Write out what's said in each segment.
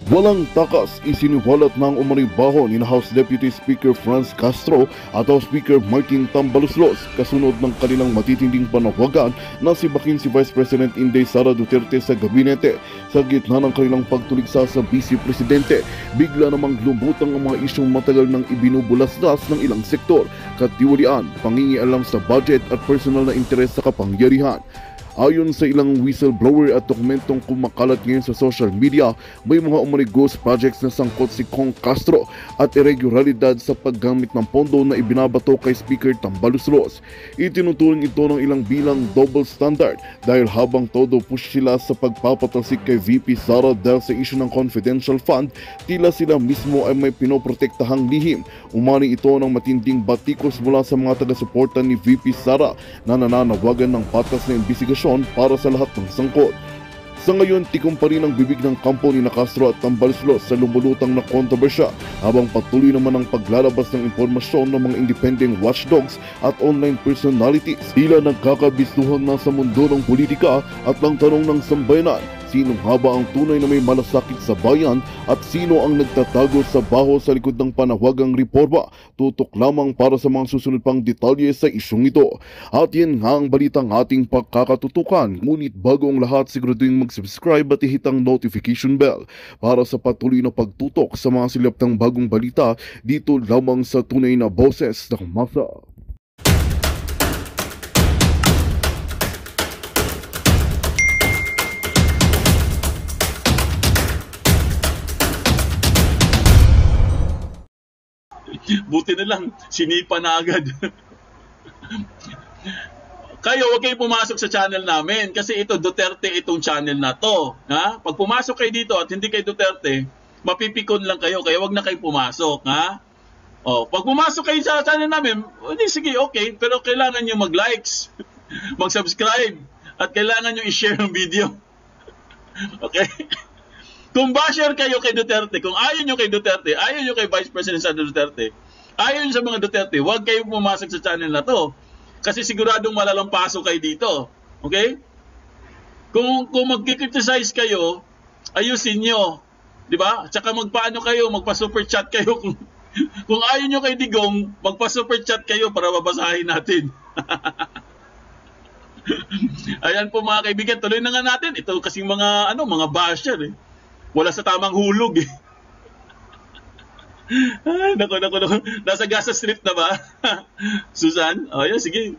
Walang takas isiniwalat ng umanibaho ni House Deputy Speaker Franz Castro at House Speaker Martin Tambaloslos kasunod ng kanilang matitinding panawagan na sibakin si Vice President Inday Sara Duterte sa gabinete. Sa gitna ng kanilang pagtuligsa sa Vice Presidente, bigla namang lumutang ang mga isyong matagal nang ibinubulasdas ng ilang sektor, katiwalian, pangingialam sa budget at personal na interes sa kapangyarihan. Ayon sa ilang whistleblower at dokumentong kumakalat ngayon sa social media, may mga umano'y ghost projects na sangkot si Kong Castro at irregularidad sa paggamit ng pondo na ibinabato kay Speaker Tambaloslos. Itinuturing ito ng ilang bilang double standard dahil habang todo push sila sa pagpapatalsik kay VP Sara dahil sa issue ng confidential fund, tila sila mismo ay may pinoprotektahang lihim. Umani ito ng matinding batikos mula sa mga taga-suporta ni VP Sara na nananawagan ng patas na imbestigasyon para sa lahat ng sangkot. Sa ngayon, tikom pa rin ang bibig ng kampo ni Castro at Tambaloslos sa lumulutang na kontrobersya habang patuloy naman ang paglalabas ng impormasyon ng mga independent watchdogs at online personalities. Tila nagkakabistuhan na sa mundo ng politika at ang tanong ng sambayanan, sino nga ba ang tunay na may malasakit sa bayan at sino ang nagtatago sa baho sa likod ng panawagang reforma? Tutok lamang para sa mga susunod pang detalye sa isyong ito. At yan nga ang balitang ating pagkakatutukan. Ngunit bago ang lahat, siguraduhin mag-subscribe at ihit ang notification bell para sa patuloy na pagtutok sa mga silap ng bagong balita dito lamang sa tunay na boses ng masa. Buti na lang, sinipa na agad. Kayo, huwag kayong pumasok sa channel namin kasi ito, Duterte itong channel na to. Ha? Pag pumasok kayo dito at hindi kayo Duterte, mapipikon lang kayo, kaya huwag na kayo pumasok. Ha? O, pag pumasok kayo sa channel namin, hindi, sige, okay, pero kailangan nyo mag-likes, mag-subscribe, at kailangan nyo i-share ang video. Okay? Kung basher kayo kay Duterte, kung ayaw nyo kay Duterte, ayaw nyo kay Vice President Sara Duterte, ayaw nyo sa mga Duterte, huwag kayong pumasok sa channel na to. Kasi siguradong malalampasok kayo dito. Okay? Kung mag-criticize kayo, ayusin nyo. Diba? Tsaka magpaano kayo, magpa-super chat kayo. Kung ayaw nyo kay Digong, magpa-super chat kayo para babasahin natin. Ayan po mga kaibigan, tuloy na nga natin. Ito kasing mga, mga basher eh. Wala sa tamang hulog eh. Ay, naku. Nasa Gaza Strip na ba? Susan? O, yan, sige.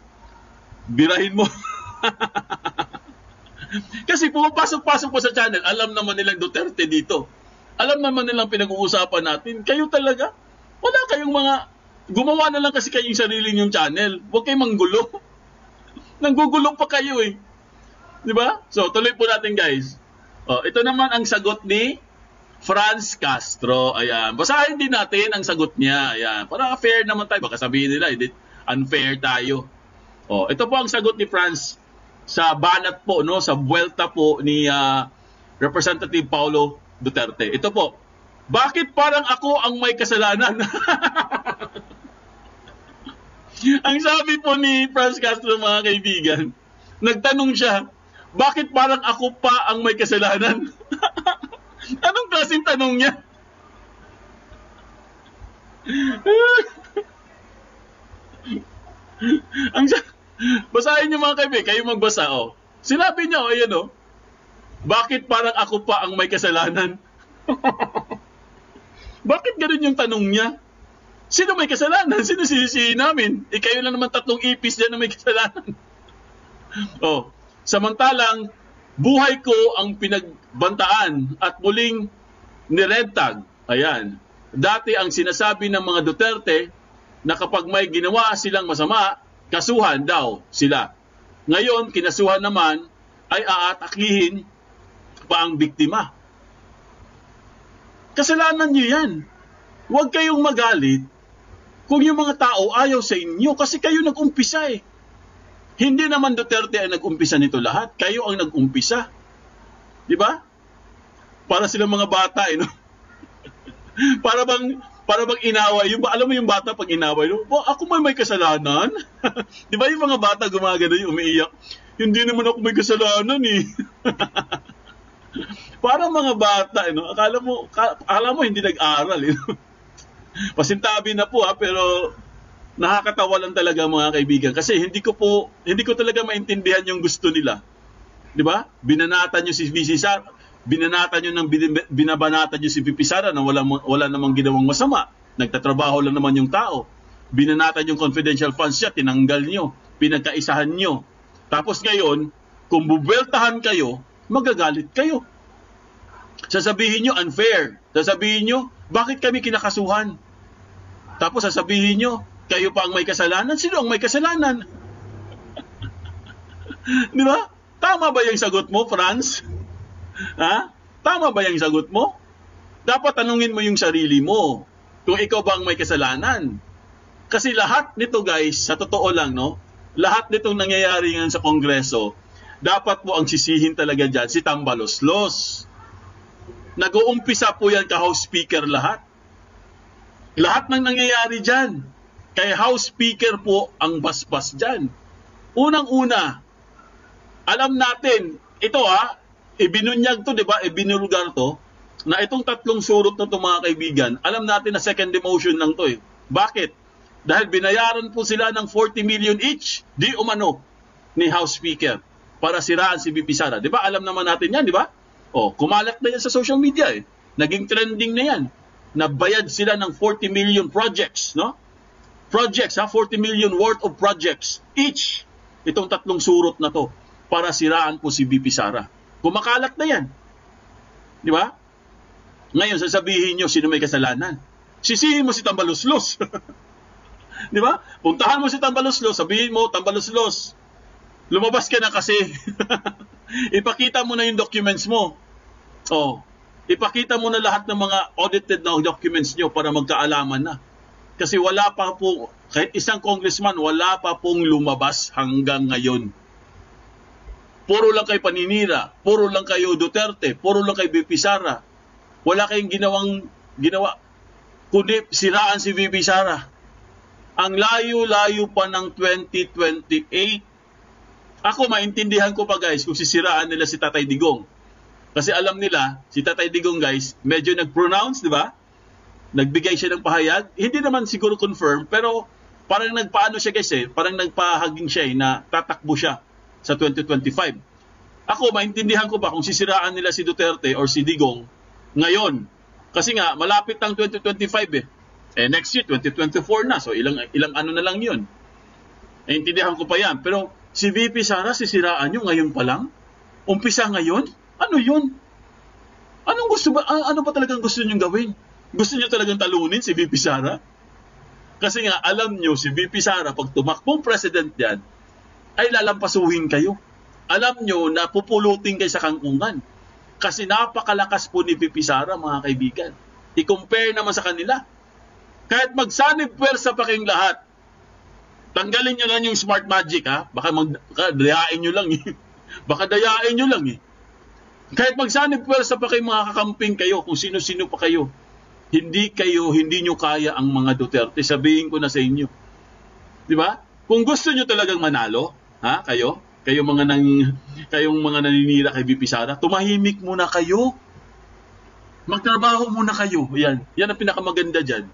Birahin mo. Kasi pumapasok-pasok po sa channel, alam naman nilang Duterte dito. Alam naman nilang pinag-uusapan natin. Kayo talaga? Wala kayong mga... Gumawa na lang kasi kayong sarili nyong channel. Huwag kayong manggulo. Nanggugulo pa kayo eh. Diba? So, tuloy po natin guys. Oh, ito naman ang sagot ni Franz Castro. Ayan. Basahin din natin ang sagot niya. Ayan. Para fair naman tayo. Baka sabihin nila, unfair tayo. Oh, ito po ang sagot ni Franz sa banat po, no? Sa buwelta po ni Representative Paulo Duterte. Ito po. Bakit parang ako ang may kasalanan? Ang sabi po ni Franz Castro, mga kaibigan, nagtanong siya, bakit parang ako pa ang may kasalanan? Anong klaseng tanong niya? Basahin niyo mga kaibigan, kayo magbasa. Oh. Sinabi niya, ayan o, bakit parang ako pa ang may kasalanan? Bakit ganun yung tanong niya? Sino may kasalanan? Sino sisi namin? Kayo lang naman tatlong ipis dyan na may kasalanan. Oh. Samantalang, buhay ko ang pinagbantaan at muling nirentag. Ayan. Dati ang sinasabi ng mga Duterte na kapag may ginawa silang masama, kasuhan daw sila. Ngayon, kinasuhan naman ay aatakihin pa ang biktima. Kasalanan niyo yan. Huwag kayong magalit kung yung mga tao ayaw sa inyo kasi kayo nag-umpisa eh. Hindi naman Duterte ang nag-umpisa nito lahat. Kayo ang nag-umpisa. Di ba? Para silang mga bata, no? para bang inaway. Alam mo yung bata pag inaway, no? Ako may kasalanan. Di ba yung mga bata gumagano yung umiiyak? Hindi naman ako may kasalanan, eh. Parang mga bata, akala mo hindi nag-aral. Pasintabi na po pero nakakatawa lang talaga mga kaibigan kasi hindi ko talaga maintindihan yung gusto nila. 'Di ba? Binanatan niyo si VP Sara, binanatan niyo binabanatan niyo si VP Sara na wala namang ginawang masama. Nagtatrabaho lang naman yung tao. Binanatan yung confidential funds niya, tinanggal niyo, pinagkaisahan niyo. Tapos ngayon, kung bubeltahan kayo, magagalit kayo. Sasabihin niyo unfair. Sasabihin niyo, bakit kami kinakasuhan? Tapos sasabihin niyo, kayo pa ang may kasalanan? Sino ang may kasalanan? Di ba? Tama ba yung sagot mo, Franz? Ha? Tama ba yung sagot mo? Dapat tanungin mo yung sarili mo kung ikaw ba ang may kasalanan. Kasi lahat nito guys, sa totoo lang, no? Lahat nitong nangyayari ngayon sa Kongreso, dapat po ang sisihin talaga dyan si Tambaloslos. Nag-uumpisa po yan ka House Speaker lahat. Lahat ng nangyayari dyan, kay House Speaker po ang basbas dyan. Unang-una, alam natin, ito ibinunyag to, di ba? Ibinulgar to, na itong tatlong surot na to mga kaibigan, alam natin na second demotion lang to eh. Bakit? Dahil binayaran po sila ng 40 million each, di umano, ni House Speaker, para siraan si VP Sara. Di ba? Alam naman natin yan, di ba? Kumalat na yan sa social media eh. Naging trending na yan. Nabayad sila ng 40 million projects, no? Projects, 40 million worth of projects each. Itong tatlong surot na to para siraan po si VP Sara. Kumakalat na yan. Di ba? Ngayon, sasabihin nyo sino may kasalanan. Sisihin mo si Tambaloslos. Di ba? Puntahan mo si Tambaloslos, sabihin mo, Tambaloslos, lumabas ka na kasi. Ipakita mo na yung documents mo. Ipakita mo na lahat ng mga audited na documents nyo para magkaalaman na. Kasi wala pa po, kahit isang congressman, wala pa pong lumabas hanggang ngayon. Puro lang kayo paninira, puro lang kayo Duterte, puro lang kayo VP Sara. Wala kayong ginawa, kundi siraan si VP Sara. Ang layo-layo pa ng 2028. Ako, maintindihan ko pa guys kung sisiraan nila si Tatay Digong. Kasi alam nila, si Tatay Digong guys, medyo nag-pronounce, di ba? Nagbigay siya ng pahayag. Hindi naman siguro confirm, pero parang nagpaano siya guys parang nagpahaging siya na tatakbo siya sa 2025. Ako, maintindihan ko pa kung sisiraan nila si Duterte or si Digong ngayon. Kasi nga, malapit ang 2025 next year, 2024 na. So, ilang ano na lang yun. Naintindihan ko pa yan. Pero si VP Sara, sisiraan nyo ngayon pa lang? Umpisa ngayon? Ano yun? Ano pa talagang gusto nyo gawin? Gusto nyo talagang talunin si VP Sara? Kasi nga, alam nyo, si VP Sara, pag tumakbong president yan, ay lalampasuhin kayo. Alam nyo na pupulutin kayo sa kangkungan. Kasi napakalakas po ni VP Sara, mga kaibigan. I-compare naman sa kanila. Kahit magsanib pwersa pa kayong lahat, tanggalin nyo lang yung smart magic, Baka dayain nyo lang, Baka dayain nyo lang, Kahit magsanib pwersa pa kayong mga kakamping kayo, kung sino-sino pa kayo, hindi nyo kaya ang mga Duterte. Sabihin ko na sa inyo. Di ba? Kung gusto nyo talagang manalo, kayong mga naninira kay VP Sara, tumahimik muna kayo. Magtrabaho muna kayo. Yan ang pinakamaganda dyan.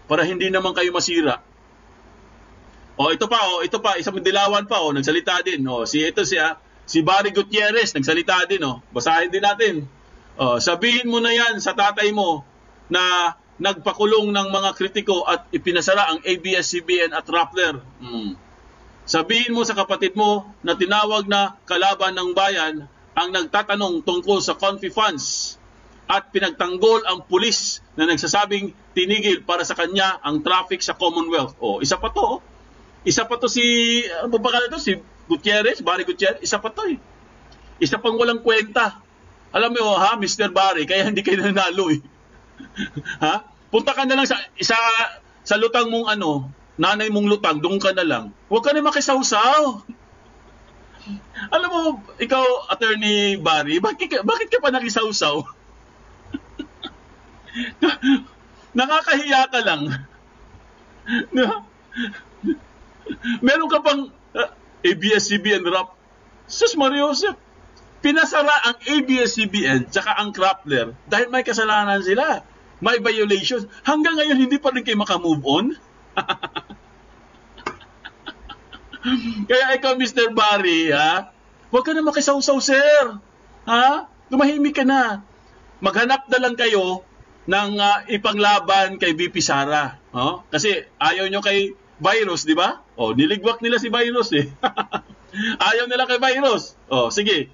Para hindi naman kayo masira. Ito pa, isang dilawan pa, nagsalita din. Si Barry Gutierrez, nagsalita din, Basahin din natin. Sabihin mo na yan sa tatay mo na nagpakulong ng mga kritiko at ipinasara ang ABS-CBN at Rappler. Sabihin mo sa kapatid mo na tinawag na kalaban ng bayan ang nagtatanong tungkol sa Confi funds at pinagtanggol ang pulis na nagsasabing tinigil para sa kanya ang traffic sa Commonwealth. Isa pa to. Isa pa to si Gutierrez, Barry Gutierrez. Isa pa to Isa pang walang kwenta. Alam mo Mr. Barry, kaya hindi kayo nanalo Punta ka na lang sa lutang mong nanay mong lutang, doon ka na lang. Huwag ka na makisawsaw. Alam mo, ikaw, Attorney Barry, bakit ka pa nakisawsaw? Nakakahiya ka lang. Meron ka pang ABS-CBN rap. Sus Mariosep, Pinasara ang ABS-CBN tsaka ang Krappler dahil may kasalanan sila. May violations. Hanggang ngayon, hindi pa rin kayo makamove on. Kaya ikaw, Mr. Barry, ha? Huwag ka na makisawsaw, sir. Ha? Tumahimik ka na. Maghanap na lang kayo ng ipanglaban kay VP Sara. Oh? Kasi ayaw nyo kay Virus, di ba? Oh, niligwak nila si Virus eh. Ayaw nila kay Virus. Oh, sige.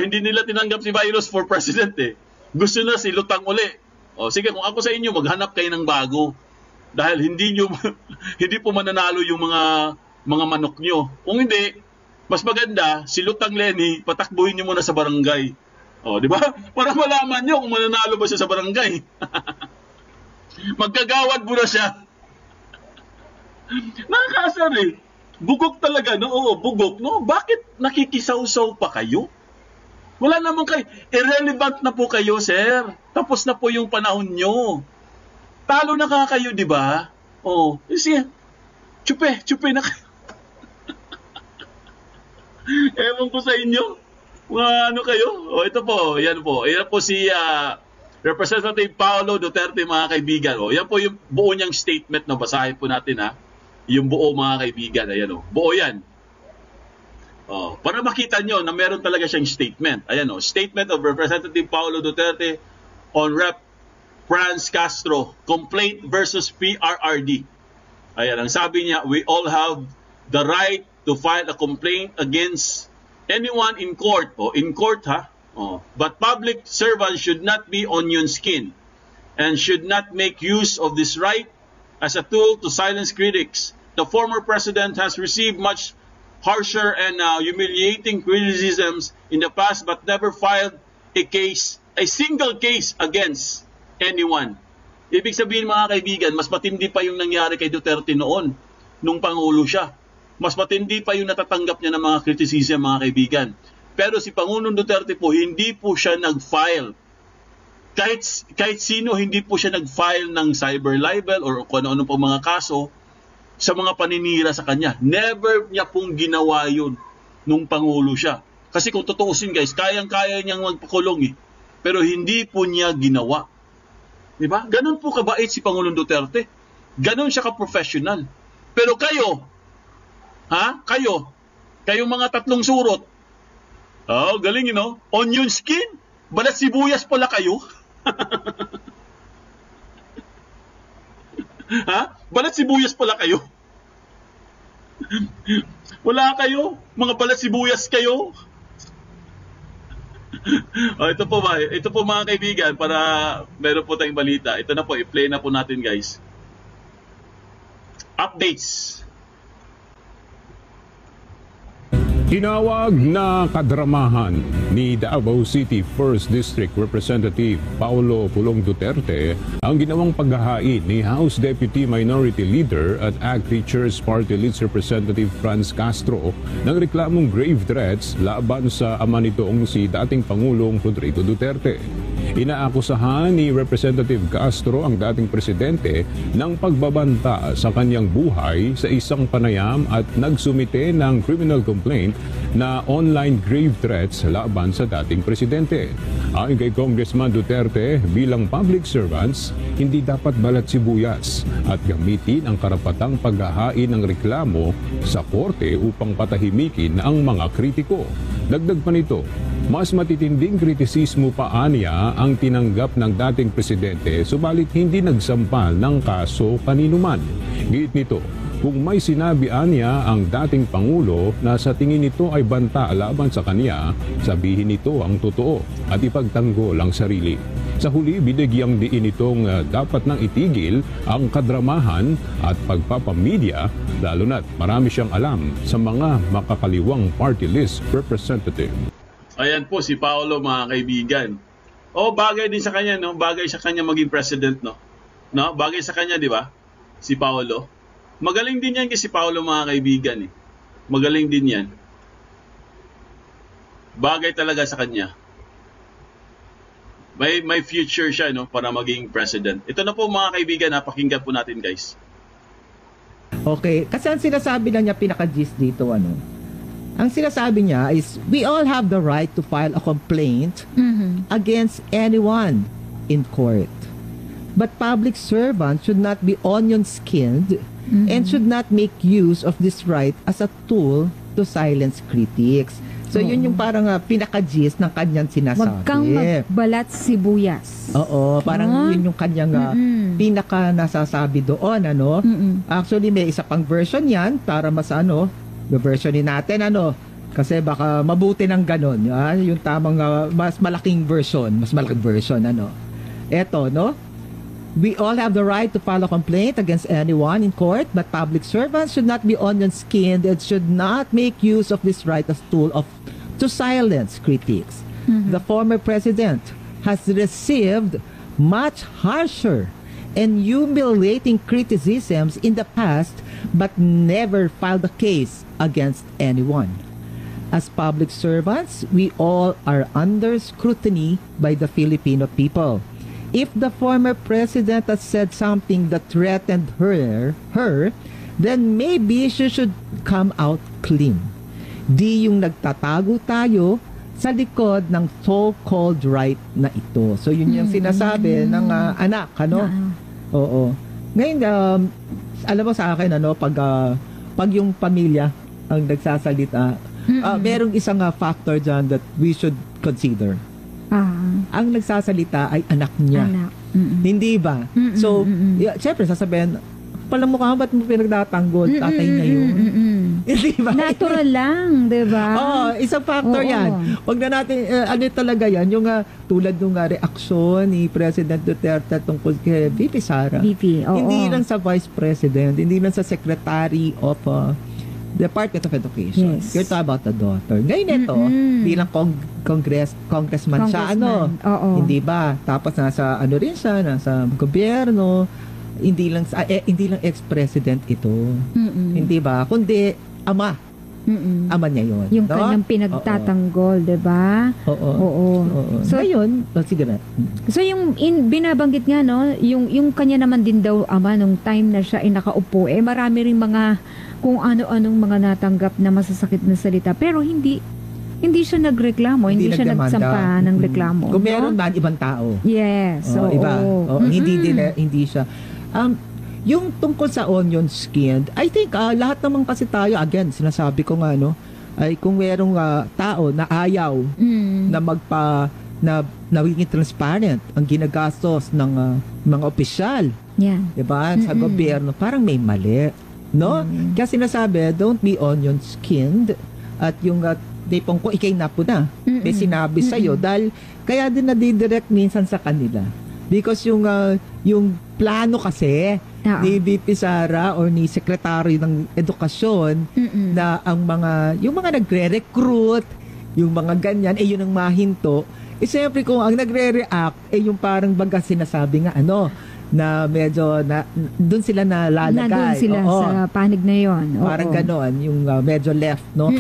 Hindi nila tinanggap si Virus for president eh. Gusto na si Lutang uli. Oh, sige, kung ako sa inyo, maghanap kayo ng bago. Dahil hindi po mananalo yung mga manok nyo. Kung hindi, mas maganda, si Lutang Lenny, patakbuhin nyo muna sa barangay. O, di ba? Para malaman nyo kung mananalo ba siya sa barangay. Magkagawad mo na siya. Nakakaasar eh. Bugok talaga, no? Oo, bugok, no? Bakit nakikisawsaw pa kayo? Wala naman kayo. Irrelevant na po kayo, sir. Tapos na po yung panahon nyo. Talo na kayo, di ba? Oh, sige. Chupe na kayo. Ewan ko sa inyo. Ano kayo? O, ito po. Yan po. Yan po si Representative Paolo Duterte, mga kaibigan. O, yan po yung buo niyang statement na basahin po natin, ha? Yung buo, mga kaibigan. Ayan, o. Buo yan. O, para makita nyo na meron talaga siyang statement. Ayan, o. Statement of Representative Paolo Duterte on Rep. Franz Castro. Complaint versus PRRD. Ayan, ang sabi niya, we all have the right to file a complaint against anyone in court. O, in court, ha? O, but public servants should not be onion skin and should not make use of this right as a tool to silence critics. The former president has received much harsher and humiliating criticisms in the past but never filed a single case against anyone. Ibig sabihin, mga kaibigan, mas matindi pa yung nangyari kay Duterte noon, nung Pangulo siya. Mas matindi pa yung natatanggap niya ng mga criticism, mga kaibigan. Pero si Pangulong Duterte po, hindi po siya nag-file. Kahit sino, hindi po siya nag-file ng cyber libel or kung ano-ano po mga kaso sa mga paninira sa kanya. Never niya pong ginawa yun nung Pangulo siya. Kasi kung tutuusin, guys, kayang-kaya niyang magpakulong eh. Pero hindi po niya ginawa. Diba? Ganun po kabait si Pangulong Duterte. Ganun siya ka-professional. Pero kayo, kayong mga tatlong surot, oh, galing, you know? Onion skin? Balat sibuyas pala kayo? Balat sibuyas pala kayo? Wala kayo? Mga balat sibuyas kayo? Oh, ito po mga kaibigan, para meron po tayong balita. Ito na po, i-play na po natin, guys. Updates. Tinawag na kadramahan ni Davao City 1st District Representative Paulo Pulong Duterte ang ginawang paghahain ni House Deputy Minority Leader at ACT Teachers Party List Representative Franz Castro ng reklamong grave threats laban sa ama nitong si dating Pangulong Rodrigo Duterte. Inaakusahan ni Representative Castro ang dating presidente ng pagbabanta sa kanyang buhay sa isang panayam at nagsumite ng criminal complaint na online grave threats laban sa dating presidente. Ayon kay Congressman Duterte, bilang public servants, hindi dapat balat sibuyas at gamitin ang karapatang paghahain ng reklamo sa korte upang patahimikin ang mga kritiko. Dagdag pa nito, mas matitinding kritisismo pa aniya ang tinanggap ng dating presidente subalit hindi nagsampal ng kaso kaninuman. Giit nito, kung may sinabi aniya ang dating Pangulo na sa tingin nito ay banta laban sa kanya, sabihin nito ang totoo at ipagtanggol ang sarili. Sa huli, binigyang diin itong dapat nang itigil ang kadramahan at pagpapamedya, lalo na't marami siyang alam sa mga makakaliwang party list representative. Ayan po si Paolo, mga kaibigan. Bagay din sa kanya, no? Bagay sa kanya maging president, no? No? Bagay sa kanya, di ba? Si Paolo. Magaling din yan si Paolo, mga kaibigan, eh. Magaling din yan. Bagay talaga sa kanya. May future siya, no? Para maging president. Ito na po, mga kaibigan, pakinggan po natin, guys. Okay, kasi ang sinasabi lang niya pinaka-gist dito, Ang sinasabi niya is, we all have the right to file a complaint against anyone in court. But public servants should not be onion-skinned and should not make use of this right as a tool to silence critics. So, yun yung parang pinaka-gist ng kanyang sinasabi. Huwag kang magbalat sibuyas. Oo, parang yun yung kanyang pinaka-nasasabi doon, ano? Actually, may isa pang version yan para mas versionin natin, kasi baka mabuti ng ganon. Yung tamang, mas malaking version, Eto, no? We all have the right to file a complaint against anyone in court, but public servants should not be onion-skinned and should not make use of this right as tool to silence critics. The former president has received much harsher and humiliating criticisms in the past, but never filed a case against anyone. As public servants, we all are under scrutiny by the Filipino people. If the former president has said something that threatened her, then maybe she should come out clean. Di yung nagtatago tayo sa likod ng so-called right na ito. So yun yung sinasabi ng anak, Oo. Ngayon, alam mo sa akin, pag yung pamilya ang nagsasalita, merong isang factor dyan that we should consider. Ang nagsasalita ay anak niya. Hindi ba? So, syempre, sasabihin, pala mukha, ba't mo pinagtatanggol? Tatay na yun. Hindi ba? Natural lang, di ba? Isang factor yan. Huwag na natin, talaga yan, yung tulad ng reaksyon ni President Duterte tungkol kay VP Sara. Hindi lang sa Vice President, hindi lang sa Secretary of Department of Education. Yes. You're talking about the daughter. Ngayon ito, bilang congressman siya, hindi ba? Tapos nasa rin siya, nasa gobyerno, hindi lang ex-president ito. Hindi ba? Kundi ama. Ama niya yun. Yung kanyang pinagtatanggol, di ba? Oo. So, ngayon, sige na. So, yung binabanggit nga, yung kanya naman din daw ama nung time na siya ay nakaupo, marami ring mga kung ano-anong mga natanggap na masasakit na salita. Pero hindi siya nagreklamo, hindi siya nagsampa ng reklamo. Kung meron man, ibang tao. Yes. Iba. Hindi siya. Yung tungkol sa onion skinned, I think lahat naman kasi tayo, again, sinasabi ko nga, ay kung merong tao na ayaw na na naging transparent ang ginagastos ng mga opisyal, diba, sa gobyerno, parang may mali. No? Kaya sinasabi, don't be onion skinned, at yung tipong kung ikay na po na, may sinabi sa'yo, dahil kaya din nadidirect minsan sa kanila. Because yung plano kasi ni VP Sara or ni Secretary ng Edukasyon na yung mga nagre-recruit, yung mga ganyan, yun ang mahinto. Siyempre kung ang nagre-react, yung parang baga sinasabi nga, na medyo doon sila nalalagay. Nandun sila sa panig na yon. Parang ganon, yung medyo left, no?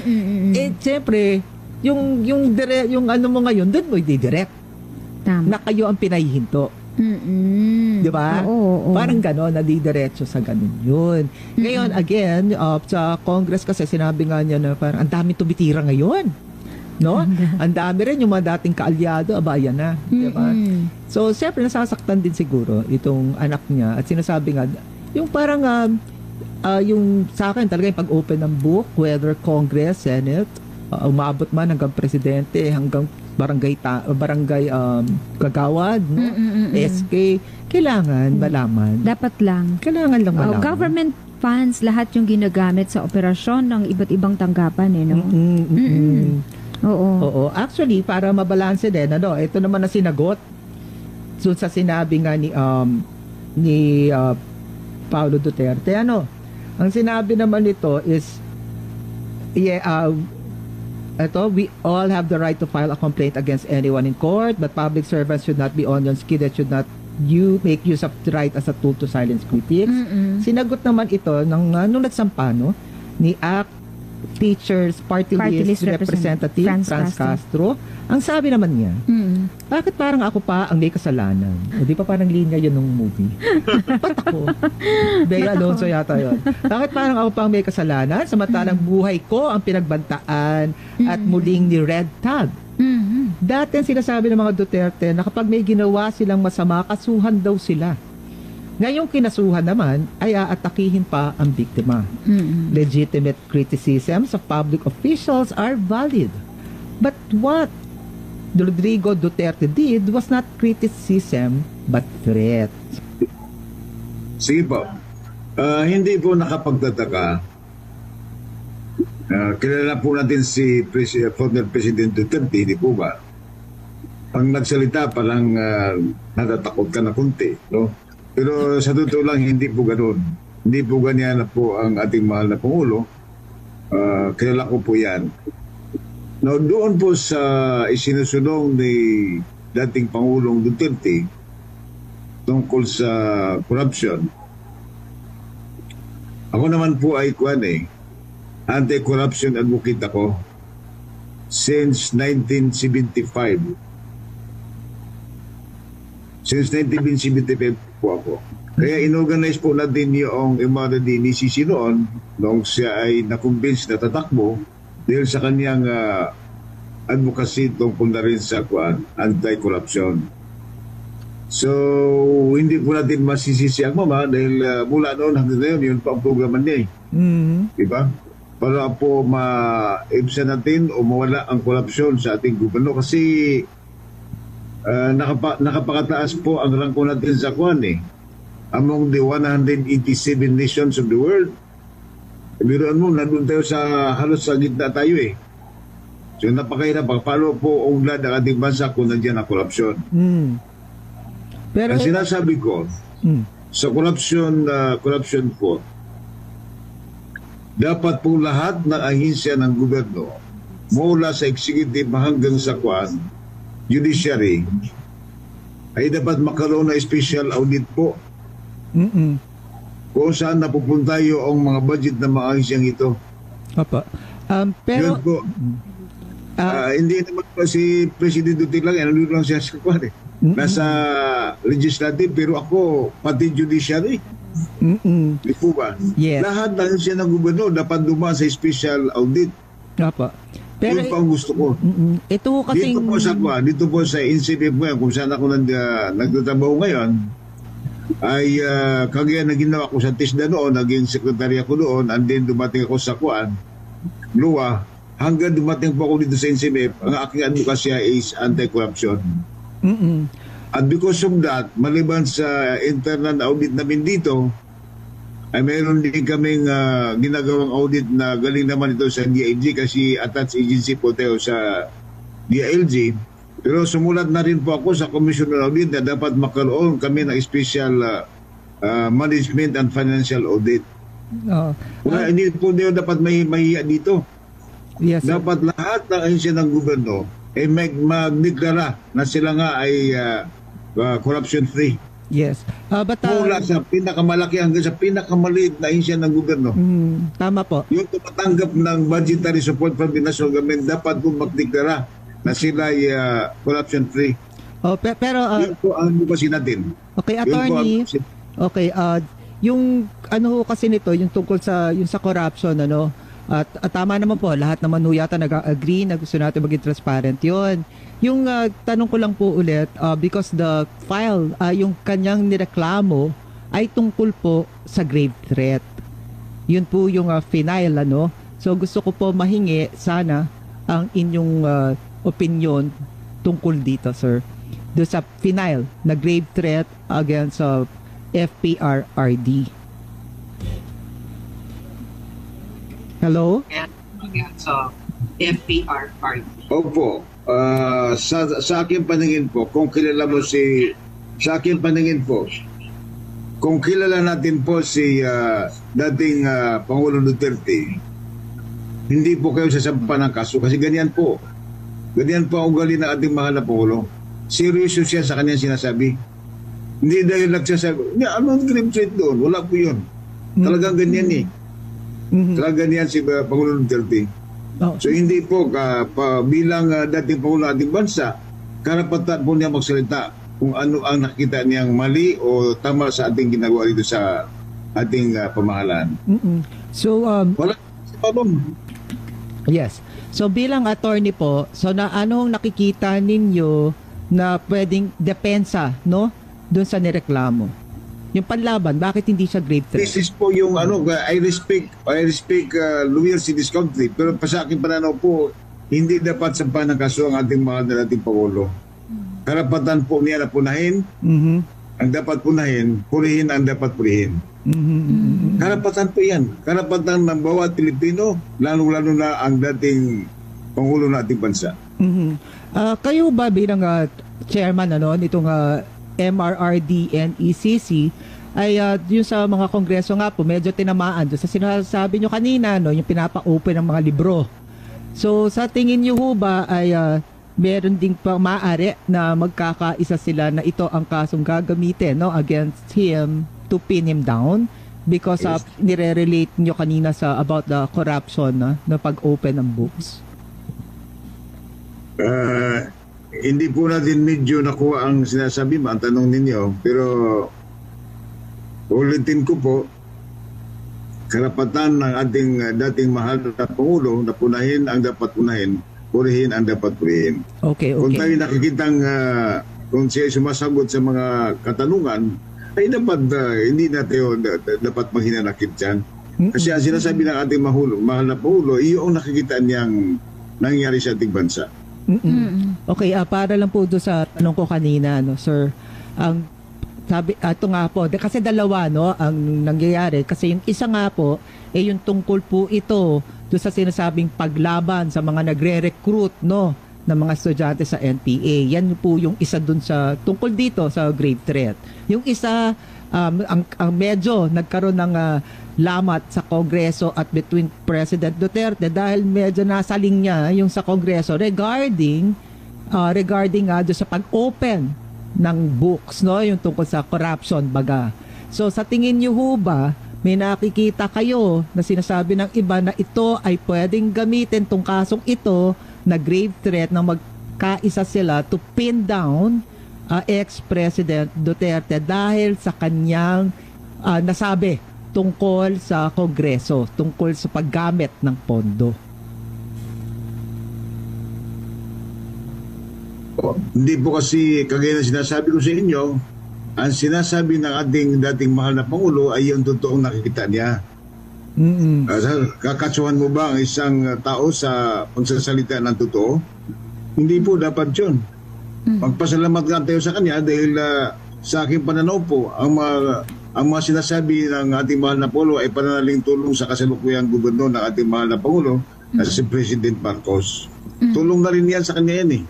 Siyempre, yung mo ngayon, doon mo i-direct. Tama. Na kayo ang pinahihinto. Di ba? Parang ganon, nadidiretso sa ganon yun. Ngayon, again, sa Congress kasi sinabi nga niya na parang ang dami tumitira ngayon. No? Ang dami rin yung mga dating kaalyado, ayan na. Diba? So, siyempre, nasasaktan din siguro itong anak niya. At sinasabi nga, yung parang, yung sa akin talaga yung pag-open ng book, whether Congress, Senate, umabot man hanggang presidente, hanggang barangay kagawad, no? SK, kailangan malaman. Dapat lang. Kailangan lang malaman. Government funds, lahat yung ginagamit sa operasyon ng iba't ibang tanggapan, no? Oo. Actually, para mabalanse din, ito naman na sinagot. So, sa sinabi nga ni Paulo Duterte, ang sinabi naman nito is, we all have the right to file a complaint against anyone in court, but public servants should not be onion-skinned and should not make use of the right as a tool to silence critics. Sinagot naman ito nung nagsampa, ni Act Teachers Party List Representative Franz Castro. Ang sabi naman niya, bakit parang ako pa ang may kasalanan? O di pa parang linya yun ng movie? Ba't ako? Bea Alonso yata yun. Bakit parang ako pa ang may kasalanan? Samantalang buhay ko ang pinagbantaan at muling ni Red Tag. Dati ang sinasabi ng mga Duterte na kapag may ginawa silang masama, kasuhan daw sila. Ngayong kinasuhan naman ay aatakihin pa ang biktima. Legitimate criticisms of public officials are valid. But what Rodrigo Duterte did was not criticism but threat. Sige po. Hindi po nakapagtataka. Kilala po natin si former President Duterte, di po ba? Pag nagsalita, parang natatakot ka na kunti, no? Pero sa totoo lang, hindi po ganoon. Hindi po ganyan na po ang ating mahal na Pangulo. Kilala ko po yan. Now, doon po sa isinusunong ni dating Pangulong Duterte tungkol sa corruption, ako naman po ay anti-corruption advocate ako since 1975. Since 1975 po ako. Kaya inorganize po natin yung MRD ni Sisi noon nung siya ay na-convince na tatakbo dahil sa kanyang advocacy tungkol na rin sa anti-corruption. So, hindi po natin masisisi ang mama dahil mula noon hanggang ngayon, yun pa ang programa niya. Diba? Para po ma-ibsan natin o mawala ang korupsyon sa ating gobyerno kasi nakapakataas po ang rangko natin sa among the 187 nations of the world. Biruan mo, nandun tayo halos sa gitna tayo So napakahirap, paano po unglad ang ating bansa kung nandiyan ang korupsyon? Pero ang sinasabi ko, sa corruption po, dapat po lahat ng ahensya ng gobyerno, mula sa executive hanggang sa judiciary, ay dapat makaroon na special audit po. Kung saan napupunta yung mga budget na mga ahensyang ito. Pero po, hindi naman po si President Duterte lang, nandun lang siya sa nasa legislative, pero ako pati judiciary. Di po ba? Yes. Lahat ng ahensya ng gobyerno dapat dumaan sa special audit. Pero yun pa ang gusto ko. Ito kasing dito po sa NCPF ngayon, kung saan ako nagtatrabaho ngayon, ay kagaya na ginawa ko sa TISDA noon, naging sekretary ako doon, and then dumating ako sa LUA, hanggang dumating po ako dito sa NCPF, ang aking advokasya is anti-corruption. At because of that, maliban sa internal audit namin dito, ay mayroon din kaming ginagawang audit na galing naman ito sa DILG kasi attached agency po tayo sa DILG. Pero sumulat na rin po ako sa Commission on Audit na dapat makaroon kami ng special management and financial audit. Hindi po dapat mahihiya dito. Yes, dapat lahat ng ahensya ng gobyerno ay magdeklara na sila nga ay corruption-free. Yes. Mula sa pinakamalaki hanggang sa pinakamaliit na ahensya ng gobyerno. Tama po. Yung tumatanggap ng budgetary support from the national government dapat po magdeklara na sila ay corruption-free. Pero yun po ang bukasin natin. Okay, attorney. Okay, yung kasi nito, yung tungkol sa corruption, at tama naman po, lahat naman yata nag-agree na gusto natin maging transparent yun. Yung tanong ko lang po ulit, because the file, yung kanyang nireklamo ay tungkol po sa grave threat. Yun po yung final, So gusto ko po mahingi sana ang inyong opinion tungkol dito, sir. Doon sa final na grave threat against FPRRD. Hello? Against FPRRD. Opo. Sa aking paningin po, kung kilala mo sa aking paningin po, kung kilala natin po si dating Pangulong Duterte, hindi po kayo sasampa ng kaso kasi ganyan po. Ganyan po ang ugali ng ating mahal na Pangulo. Seryoso siya sa kanyang sinasabi. Hindi dahil nagsasabi, anong grave threat doon? Wala po yun. Talagang ganyan Talaga niyan si Pangulong Duterte. Oh. So hindi po bilang dating Pangulo ng ating bansa, karapatan po niya magsalita kung ano ang nakita niyang mali o tama sa ating ginagawa dito sa ating pamahalaan. So, Wala si Pabong. yes. So bilang attorney po, so na anong nakikita ninyo na pwedeng depensa, no? Doon sa nireklamo. Yung panlaban, bakit hindi siya grave threat? This is po yung I respect lawyers in this country, pero sa aking pananaw po, hindi dapat sampahan ng kaso ang ating mahal na ating Pangulo. Karapatan po niya na punahin, ang dapat punahin, purihin ang dapat purihin. Karapatan po yan. Karapatan ng bawat Pilipino, lalo-lalo na ang dating Pangulo ng ating bansa. Kayo ba bilang chairman nitong MRRD and ECC ay yung sa mga kongreso nga po medyo tinamaan doon sa sinasabi nyo kanina, no, yung pinapa-open ng mga libro. So sa tingin nyo ho ba ay meron ding maaari na magkakaisa sila na ito ang kasong gagamitin, no, against him to pin him down because nire-relate nyo kanina sa about the corruption na pag-open ng books? Hindi po natin medyo nakuha ang sinasabi mo, ang tanong ninyo, pero ulitin ko po, karapatan ng ating dating mahal na Pangulo na punahin ang dapat punahin, purihin ang dapat purihin. Okay. Kung tayo nakikitang kung siya sumasagot sa mga katanungan, ay dapat hindi na tayo dapat maghinanakit dyan. Kasi ang sinasabi ng ating mahal na Pangulo, iyo ang nakikita niyang nangyari sa ating bansa. Okay, para lang po doon sa tanong ko kanina, no, sir. Ang sabi, ito nga po, kasi dalawa, no, ang nangyayari. Kasi yung isa nga po, yung tungkol po ito doon sa sinasabing paglaban sa mga nagre-recruit, no, ng mga estudyante sa NPA. Yan po yung isa doon sa tungkol dito sa grave threat. Yung isa, ang medyo nagkaroon ng lamat sa Kongreso at between President Duterte dahil medyo nasa linya yung sa Kongreso regarding doon sa pag-open ng books, no, yung tungkol sa corruption baga. So sa tingin niyo ho ba may nakikita kayo na sinasabi ng iba na ito ay pwedeng gamitin tong kasong ito na grave threat na magkaisa sila to pin down ex-President Duterte dahil sa kanyang nasabi tungkol sa Kongreso, tungkol sa paggamit ng pondo? Hindi po kasi kagaya na sinasabi ko sa inyo, ang sinasabi ng ating dating mahal na Pangulo ay yung totoong nakikita niya. Kakatsuhan mo ba ang isang tao sa pagsasalita ng totoo? Hindi po dapat yun. Magpasalamat nga tayo sa kanya dahil sa aking pananaw po, ang mga sinasabi ng ating mahal na Pangulo ay pananaling tulong sa kasalukuyang gobernador ng ating mahal na Pangulo na si President Marcos. Tulong na rin yan sa kanya yan eh.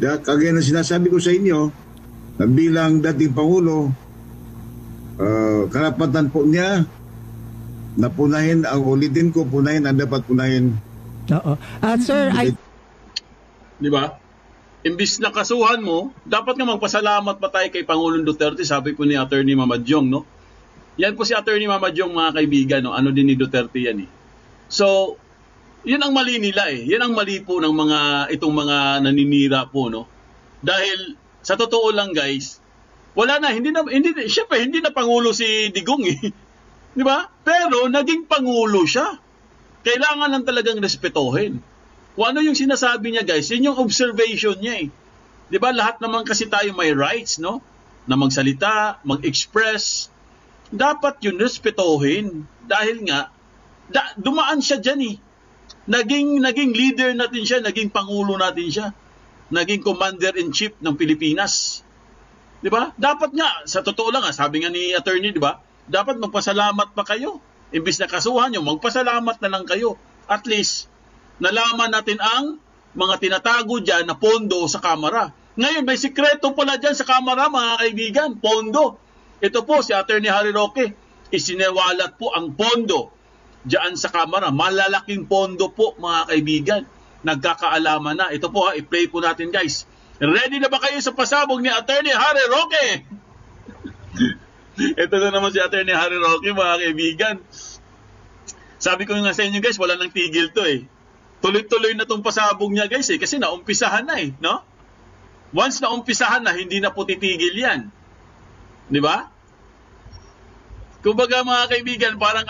Kagaya na sinasabi ko sa inyo, na bilang dating Pangulo, karapatan po niya na punahin, ang ulitin ko, punahin ang dapat punahin. Oo. Sir, Di ba? Imbis na kasuhan mo, dapat nga magpasalamat pa tayo kay Pangulong Duterte, sabi po ni Attorney Mamadyong, no? Yan po si Attorney Mamadyong, mga kaibigan, no? Ano din ni Duterte yan eh. So, yun ang mali nila eh. Yan ang mali po ng itong mga naninira po, no? Dahil sa totoo lang, guys, wala na, syempre hindi na pangulo si Digong eh. Di ba? Pero naging pangulo siya. Kailangan lang talagang respetuhin. Kung ano yung sinasabi niya, guys, yun yung observation niya eh. Di ba? Lahat naman kasi tayo may rights, no? Na magsalita, mag-express. Dapat yun respetuhin. Dahil nga, dumaan siya dyan eh. Naging leader natin siya, naging pangulo natin siya. Naging commander-in-chief ng Pilipinas. Di ba? Dapat nga, sa totoo lang, sabi nga ni attorney, di ba? Dapat magpasalamat pa kayo. Imbis na kasuhan nyo, magpasalamat na lang kayo. At least, nalaman natin ang mga tinatago dyan na pondo sa Kamara. Ngayon, may sikreto pala dyan sa Kamara, mga kaibigan, pondo. Ito po, si Attorney Harry Roque, isinewalat po ang pondo dyan sa Kamara. Malalaking pondo po, mga kaibigan. Nagkakaalaman na. Ito po, i-play po natin, guys. Ready na ba kayo sa pasabog ni Attorney Harry Roque? Ito na naman si Attorney Harry Roque, mga kaibigan. Sabi ko nga sa inyo guys, wala nang tigil to eh. Tuloy-tuloy na tong pasabog niya guys eh, kasi naumpisahan na eh, no? Once naumpisahan na, hindi na po titigil yan. Di ba? Kumbaga mga kaibigan, parang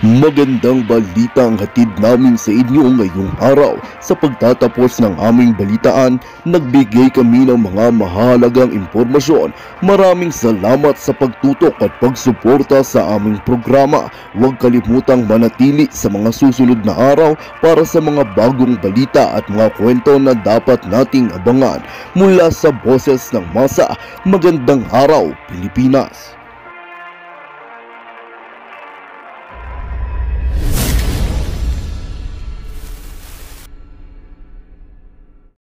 Magandang balita ang hatid namin sa inyo ngayong araw. Sa pagtatapos ng aming balitaan, nagbigay kami ng mga mahalagang impormasyon. Maraming salamat sa pagtutok at pagsuporta sa aming programa. Huwag kalimutang manatili sa mga susunod na araw para sa mga bagong balita at mga kwento na dapat nating abangan. Mula sa Boses ng Masa, magandang araw Pilipinas!